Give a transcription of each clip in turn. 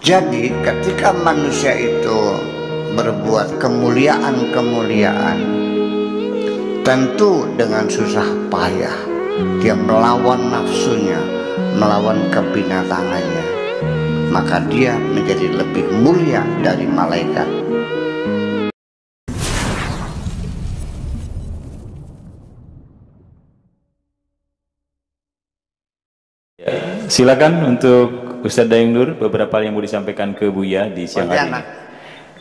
Jadi ketika manusia itu berbuat kemuliaan-kemuliaan, tentu dengan susah payah dia melawan nafsunya, melawan kebinatangannya, maka dia menjadi lebih mulia dari malaikat. Silakan untuk Ustadz Dayeng Nur, beberapa yang mau disampaikan ke Buya di siang hari ini.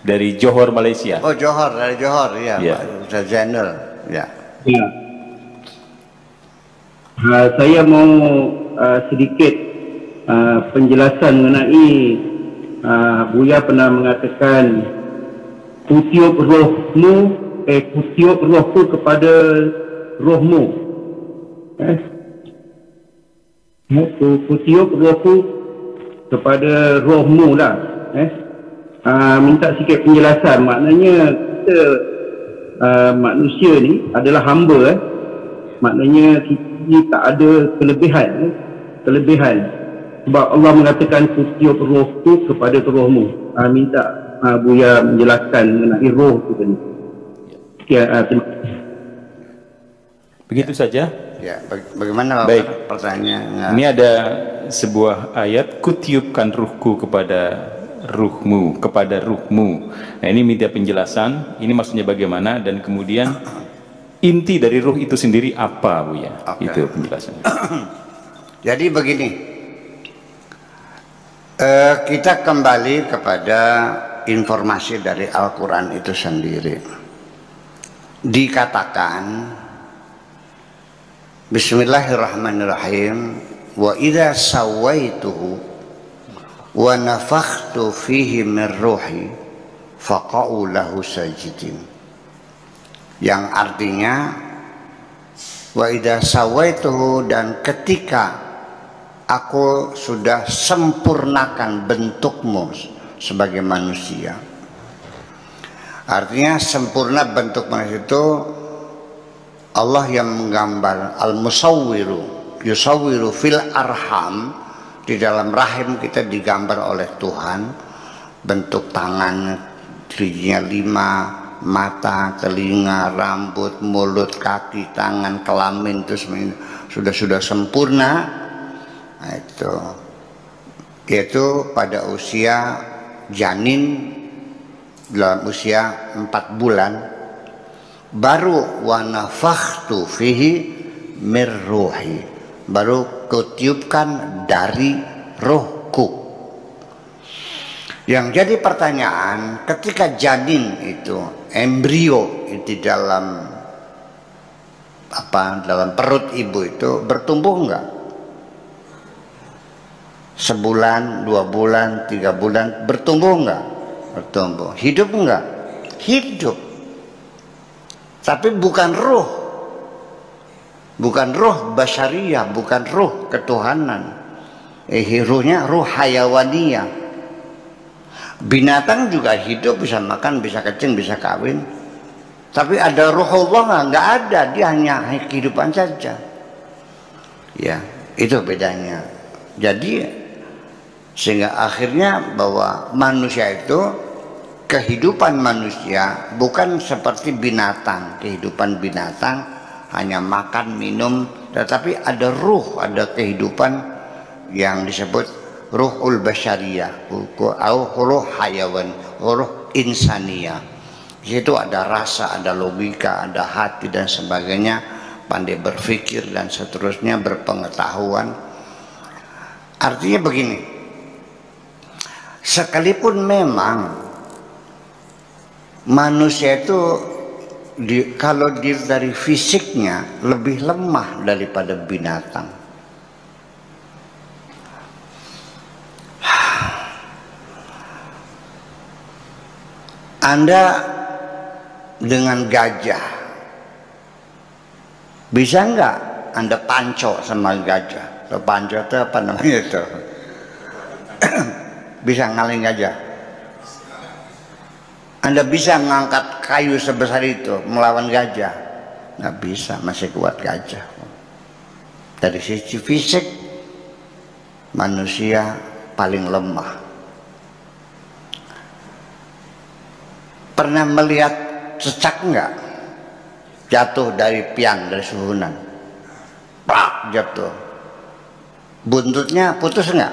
Dari Johor, Malaysia. Oh, Johor, dari Johor, ya, ya. Pak Ustadz Zainul, ya. Ya. Saya mau sedikit penjelasan mengenai Buya pernah mengatakan kutiup rohmu, kutiup rohku kepada rohmu. Kutiup rohku kepada rohmu lah. Minta sikit penjelasan. Maknanya kita manusia ni adalah hamba. Maknanya kita tak ada kelebihan. Sebab Allah mengatakan kutiup rohku kepada rohmu. Minta Buya menjelaskan mengenai roh tu tadi. Terima kasih. Begitu saja. Ya, bagaimana pertanyaannya? Ini ada sebuah ayat, kutiupkan ruhku kepada ruhmu, kepada ruhmu. Nah, ini minta penjelasan, ini maksudnya bagaimana, dan kemudian inti dari ruh itu sendiri apa, Buya? Itu penjelasannya. Jadi begini, kita kembali kepada informasi dari Al-Quran itu sendiri. Dikatakan Bismillahirrahmanirrahim, wa idza sawaituhu wa nafakhtu fihi min ruhi faqa'u lahu sajidin, yang artinya wa idza sawaituhu, dan ketika aku sudah sempurnakan bentukmu sebagai manusia. Artinya sempurna bentuk manusia itu Allah yang menggambar, al-musawwiru yusawwiru fil arham, di dalam rahim kita digambar oleh Tuhan, bentuk tangan giginya 5, mata, telinga, rambut, mulut, kaki, tangan, kelamin, itu semuanya sudah sempurna. Nah, itu pada usia janin, dalam usia 4 bulan, baru wa nafakhtu fihi mir ruhi, baru kutiupkan dari rohku. Yang jadi pertanyaan, ketika janin itu, embrio di dalam dalam perut ibu itu bertumbuh enggak? Sebulan, 2 bulan, 3 bulan bertumbuh enggak? Bertumbuh. Hidup enggak? Hidup. Tapi bukan roh, bukan roh basyariyah, bukan roh ketuhanan. Ruhnya roh hayawaniyah. Binatang juga hidup, bisa makan, bisa kencing, bisa kawin. Tapi ada roh Allah nggak ada, dia hanya kehidupan saja. Ya, itu bedanya. Jadi sehingga akhirnya bahwa manusia itu, kehidupan manusia bukan seperti binatang. Kehidupan binatang hanya makan, minum, tetapi ada ruh, ada kehidupan yang disebut ruhul basyariyah, ruh hayawan, ruh insaniyah. Di situ ada rasa, ada logika, ada hati dan sebagainya, pandai berpikir dan seterusnya, berpengetahuan. Artinya begini, sekalipun memang manusia itu kalau dari fisiknya lebih lemah daripada binatang. Anda dengan gajah, bisa nggak Anda panco sama gajah? Panco itu apa namanya itu? Bisa ngaling gajah? Anda bisa ngangkat kayu sebesar itu melawan gajah? Nggak bisa, masih kuat gajah. Dari sisi fisik, manusia paling lemah. Pernah melihat cecak enggak? Jatuh dari piang, dari suhunan, prak, jatuh. Buntutnya putus enggak?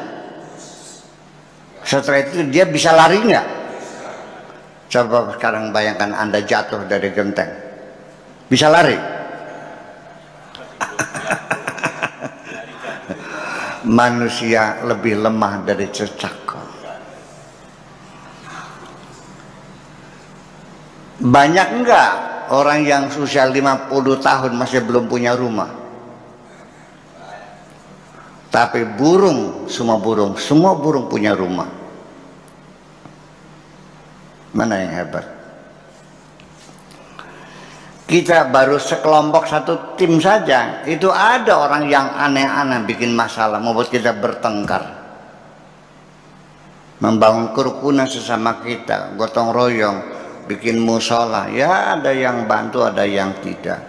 Setelah itu dia bisa lari enggak? Coba sekarang bayangkan Anda jatuh dari genteng, bisa lari? Manusia lebih lemah dari cecak. Banyak enggak orang yang usia 50 tahun masih belum punya rumah? Tapi semua burung punya rumah. Mana yang hebat? Kita baru sekelompok satu tim saja, itu ada orang yang aneh-aneh bikin masalah, membuat kita bertengkar, membangun kerukunan sesama kita, gotong royong, bikin musola. Ya ada yang bantu, ada yang tidak.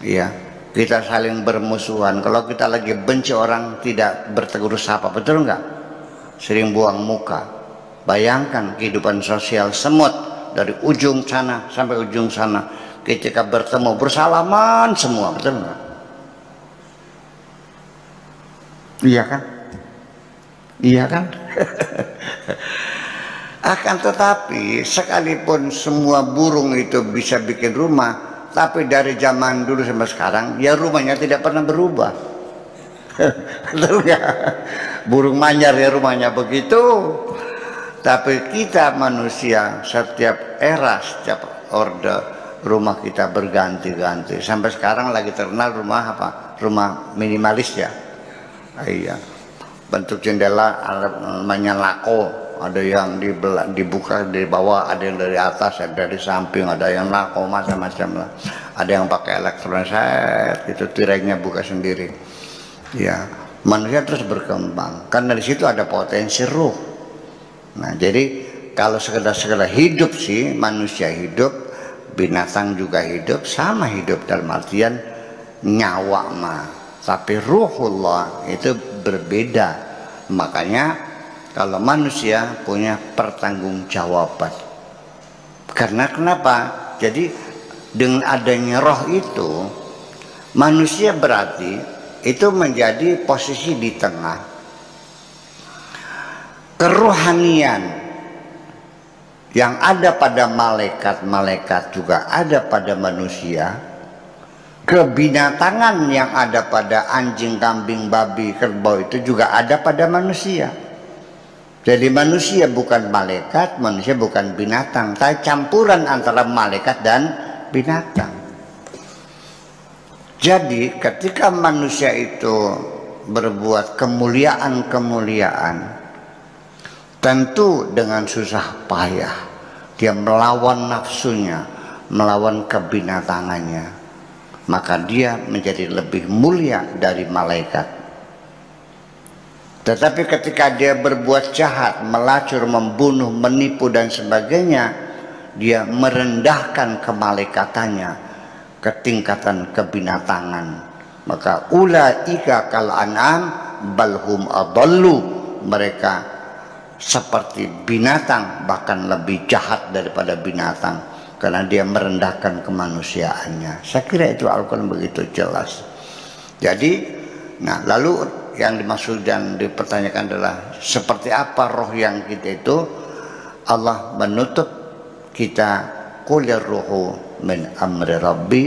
Ya, kita saling bermusuhan. Kalau kita lagi benci orang, tidak bertegur sapa, betul nggak? Sering buang muka. Bayangkan kehidupan sosial semut dari ujung sana sampai ujung sana, ketika bertemu bersalaman semua, betul nggak? Iya kan? Iya kan? Akan tetapi sekalipun semua burung itu bisa bikin rumah, tapi dari zaman dulu sampai sekarang ya rumahnya tidak pernah berubah. Betul nggak? Burung manyar ya rumahnya begitu. Tapi kita manusia setiap era, setiap orde, rumah kita berganti-ganti. Sampai sekarang lagi terkenal rumah apa? Rumah minimalis ya. Iya. Bentuk jendela namanya lako. Ada yang dibuka dari bawah, ada yang dari atas, ada dari samping, ada yang lako, macam-macam lah. Ada yang pakai elektronik, itu tirainya buka sendiri. Ya, manusia terus berkembang. Karena di situ ada potensi ruh. Nah, jadi kalau sekedar hidup sih, manusia hidup, binatang juga hidup, sama hidup dalam artian nyawa mah. Tapi ruhullah itu berbeda. Makanya kalau manusia punya pertanggungjawaban. Karena kenapa? Jadi dengan adanya roh itu, manusia berarti itu menjadi posisi di tengah. Kerohanian yang ada pada malaikat juga ada pada manusia. Kebinatangan yang ada pada anjing, kambing, babi, kerbau itu juga ada pada manusia. Jadi manusia bukan malaikat, manusia bukan binatang, tapi campuran antara malaikat dan binatang. Jadi ketika manusia itu berbuat kemuliaan-kemuliaan, tentu dengan susah payah dia melawan nafsunya, melawan kebinatangannya, maka dia menjadi lebih mulia dari malaikat. Tetapi ketika dia berbuat jahat, melacur, membunuh, menipu dan sebagainya, dia merendahkan kemalaikatannya ke tingkatan kebinatangan. Maka ulaika kal an'am balhum adallu, mereka seperti binatang, bahkan lebih jahat daripada binatang, karena dia merendahkan kemanusiaannya. Saya kira itu Al-Quran begitu jelas. Jadi, nah lalu yang dimaksud dan dipertanyakan adalah seperti apa roh yang kita itu. Allah menutup kita qulir ruhu min amri rabbi.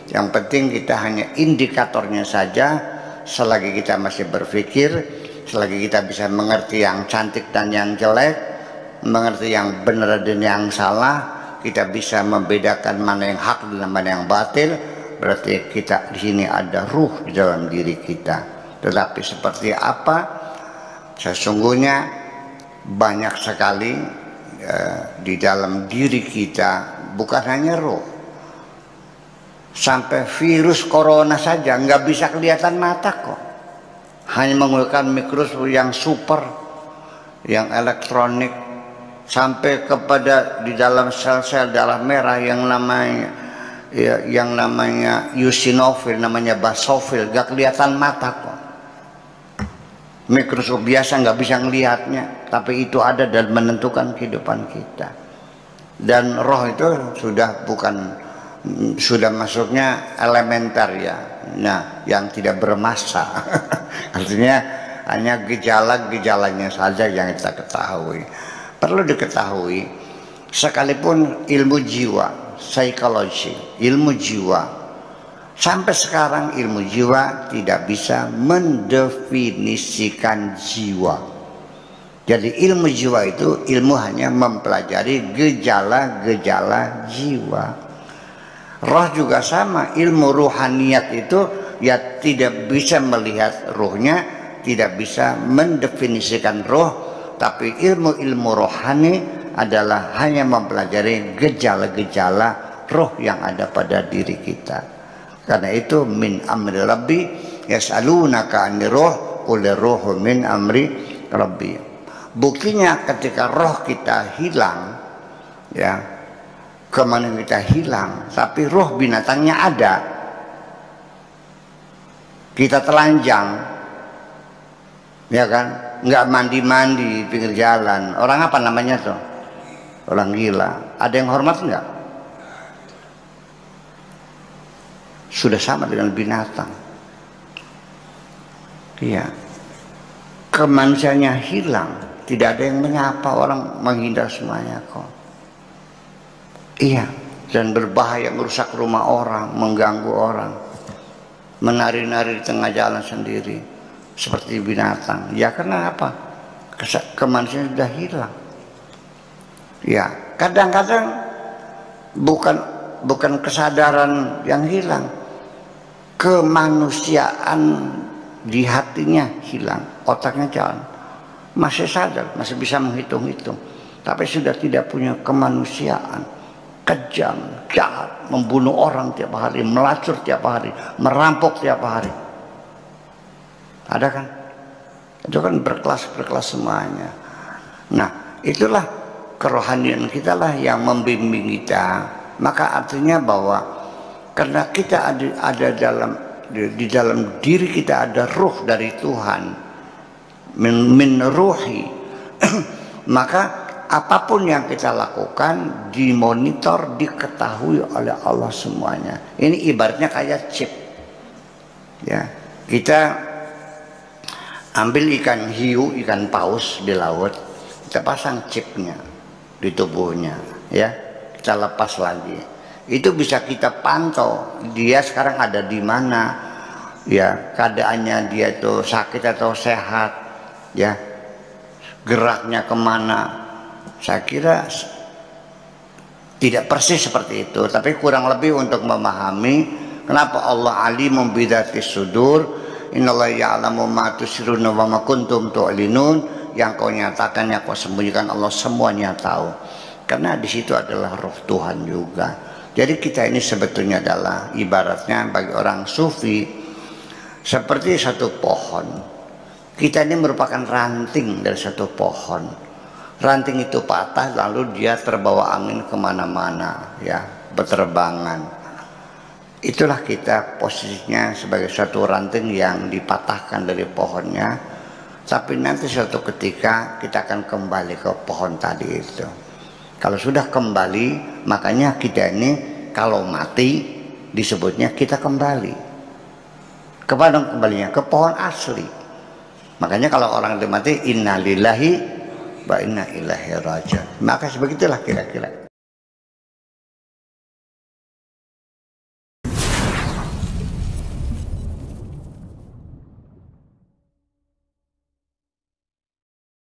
Yang penting kita hanya indikatornya saja. Selagi kita masih berpikir, selagi kita bisa mengerti yang cantik dan yang jelek, mengerti yang benar dan yang salah, kita bisa membedakan mana yang hak dan mana yang batil. Berarti kita di sini ada ruh di dalam diri kita. Tetapi seperti apa? Sesungguhnya banyak sekali di dalam diri kita, bukan hanya roh. Sampai virus corona saja nggak bisa kelihatan mata kok. Hanya menggunakan mikroskop yang super, yang elektronik, sampai kepada di dalam sel-sel darah merah yang namanya eosinofil, namanya basofil, nggak kelihatan mata kok. Mikroskop biasa nggak bisa ngelihatnya, tapi itu ada dan menentukan kehidupan kita. Dan roh itu sudah bukan, sudah masuknya elementer ya, nah yang tidak bermassa. Artinya hanya gejala-gejalanya saja yang kita ketahui. Perlu diketahui, sekalipun ilmu jiwa, psikologi, ilmu jiwa, sampai sekarang ilmu jiwa tidak bisa mendefinisikan jiwa. Jadi ilmu jiwa itu ilmu hanya mempelajari gejala-gejala jiwa. Roh juga sama, ilmu ruhaniyat itu ya tidak bisa melihat ruhnya, tidak bisa mendefinisikan roh, tapi ilmu-ilmu rohani adalah hanya mempelajari gejala-gejala roh yang ada pada diri kita. Karena itu min amri rabbi yas'alunaka 'anir ruh qul ruhu min amri rabbi. Buktinya ketika roh kita hilang, ya, kemana kita hilang, tapi roh binatangnya ada. Kita telanjang, ya kan, nggak mandi-mandi di pinggir jalan. Orang apa namanya tuh? Orang gila. Ada yang hormat nggak? Sudah sama dengan binatang. Iya. Kemanusiaannya hilang. Tidak ada yang menyapa, orang menghindar semuanya kok. Iya, dan berbahaya, merusak rumah orang, mengganggu orang, menari-nari di tengah jalan sendiri seperti binatang. Ya karena apa? Kemanusiaan sudah hilang. Ya, kadang-kadang bukan kesadaran yang hilang, kemanusiaan di hatinya hilang, otaknya jalan. Masih sadar, masih bisa menghitung-hitung, tapi sudah tidak punya kemanusiaan. Kejam, jahat, membunuh orang tiap hari, melacur tiap hari, merampok tiap hari. Ada kan? Itu kan berkelas-berkelas semuanya. Nah, itulah kerohanian kita lah yang membimbing kita. Maka artinya bahwa karena kita ada di dalam diri kita ada ruh dari Tuhan, min ruhi, maka apapun yang kita lakukan dimonitor, diketahui oleh Allah semuanya. Ini ibaratnya kayak chip. Ya, kita ambil ikan hiu, ikan paus di laut, kita pasang chipnya di tubuhnya, ya, kita lepas lagi. Itu bisa kita pantau dia sekarang ada di mana, ya, keadaannya dia itu sakit atau sehat, ya, geraknya kemana. Saya kira tidak persis seperti itu, tapi kurang lebih untuk memahami kenapa Allah alimun bidatis sudur, innallaha ya'lamu ma tusirruna wa ma kuntum tu'linun, yang kau nyatakan, yang kau sembunyikan, Allah semuanya tahu. Karena di situ adalah roh Tuhan juga. Jadi kita ini sebetulnya adalah ibaratnya bagi orang sufi seperti satu pohon. Kita ini merupakan ranting dari satu pohon. Ranting itu patah lalu dia terbawa angin kemana-mana, ya, berterbangan. Itulah kita posisinya sebagai satu ranting yang dipatahkan dari pohonnya. Tapi nanti suatu ketika kita akan kembali ke pohon tadi itu. Kalau sudah kembali, makanya kita ini kalau mati disebutnya kita kembali. Kepada kembalinya ke pohon asli. Makanya kalau orang itu mati, innalillahi wa inna ilaihi raji'un. Maka sebegitulah kira-kira.